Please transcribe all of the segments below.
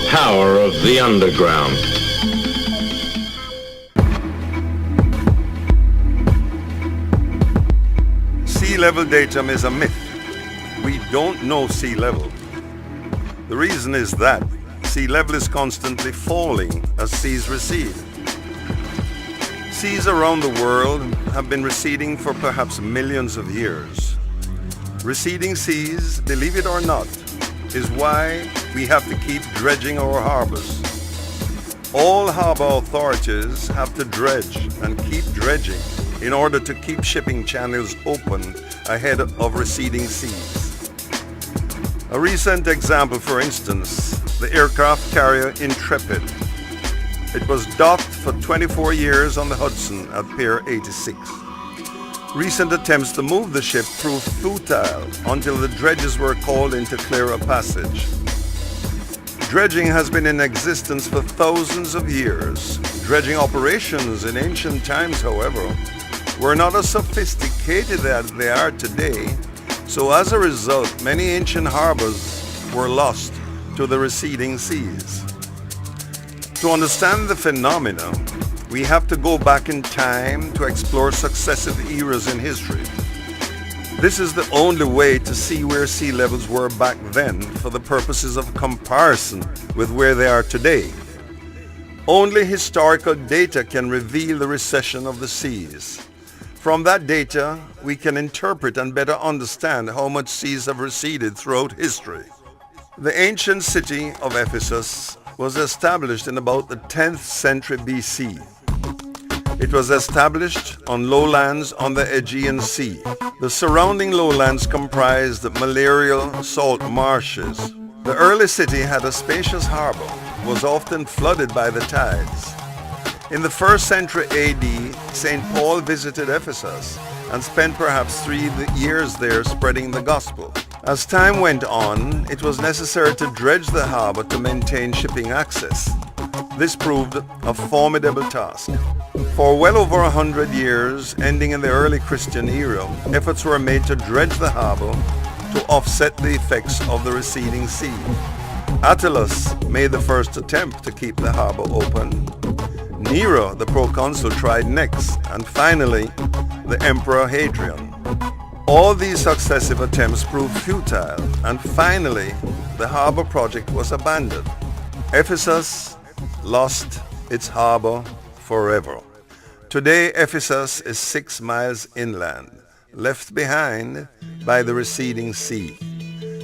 Power of the underground. Sea level datum is a myth. We don't know sea level. The reason is that sea level is constantly falling as seas recede. Seas around the world have been receding for perhaps millions of years. Receding seas, believe it or not, is why we have to keep dredging our harbors. All harbor authorities have to dredge and keep dredging in order to keep shipping channels open ahead of receding seas. A recent example, for instance, the aircraft carrier Intrepid. It was docked for 24 years on the Hudson at Pier 86. Recent attempts to move the ship proved futile until the dredges were called in to clear a passage. Dredging has been in existence for thousands of years. Dredging operations in ancient times, however, were not as sophisticated as they are today, so as a result, many ancient harbors were lost to the receding seas. To understand the phenomena, we have to go back in time to explore successive eras in history. This is the only way to see where sea levels were back then for the purposes of comparison with where they are today. Only historical data can reveal the recession of the seas. From that data, we can interpret and better understand how much seas have receded throughout history. The ancient city of Ephesus was established in about the 10th century BC. It was established on lowlands on the Aegean Sea. The surrounding lowlands comprised malarial salt marshes. The early city had a spacious harbor, was often flooded by the tides. In the 1st century AD, St. Paul visited Ephesus and spent perhaps 3 years there spreading the gospel. As time went on, it was necessary to dredge the harbor to maintain shipping access. This proved a formidable task. For well over 100 years, ending in the early Christian era, efforts were made to dredge the harbor to offset the effects of the receding sea. Attalus made the first attempt to keep the harbor open. Nero, the proconsul, tried next, and finally, the Emperor Hadrian. All these successive attempts proved futile, and finally, the harbor project was abandoned. Ephesus lost its harbor forever. Today, Ephesus is 6 miles inland, left behind by the receding sea.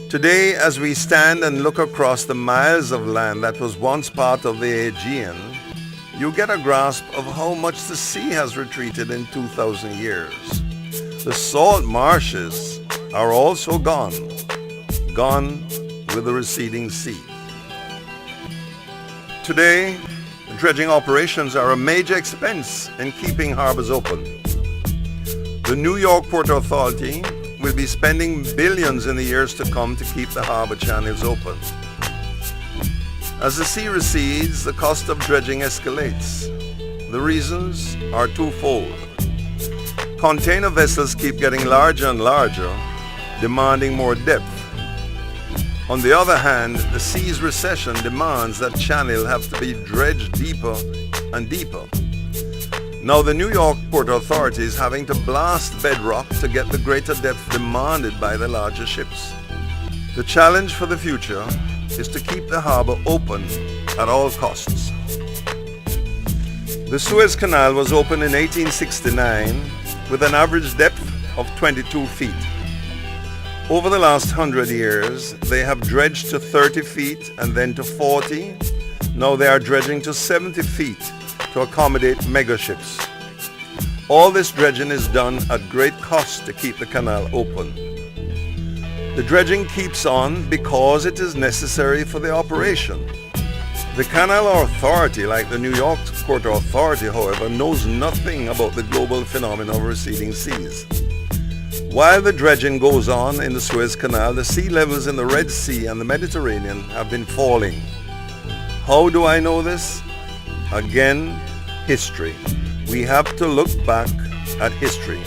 Today, as we stand and look across the miles of land that was once part of the Aegean, you get a grasp of how much the sea has retreated in 2,000 years. The salt marshes are also gone with the receding sea. Today, dredging operations are a major expense in keeping harbors open. The New York Port Authority will be spending billions in the years to come to keep the harbor channels open. As the sea recedes, the cost of dredging escalates. The reasons are twofold. Container vessels keep getting larger and larger, demanding more depth. On the other hand, the sea's recession demands that channel have to be dredged deeper and deeper. Now the New York Port Authority is having to blast bedrock to get the greater depth demanded by the larger ships. The challenge for the future is to keep the harbor open at all costs. The Suez Canal was opened in 1869 with an average depth of 22 feet. Over the last 100 years, they have dredged to 30 feet and then to 40. Now they are dredging to 70 feet to accommodate megaships. All this dredging is done at great cost to keep the canal open. The dredging keeps on because it is necessary for the operation. The Canal Authority, like the New York Port Authority, however, knows nothing about the global phenomenon of receding seas. While the dredging goes on in the Suez Canal, the sea levels in the Red Sea and the Mediterranean have been falling. How do I know this? Again, history. We have to look back at history.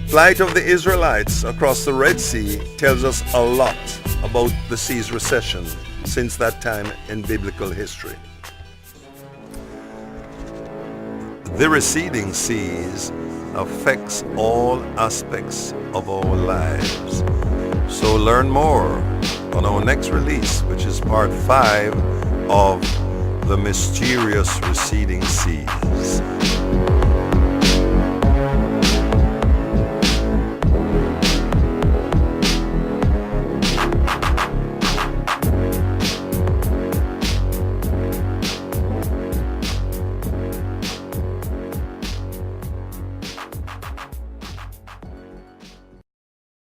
Flight of the Israelites across the Red Sea tells us a lot about the sea's recession since that time in biblical history. The receding seas affects all aspects of our lives. So learn more on our next release, which is part 5 of The Mysterious Receding Seas.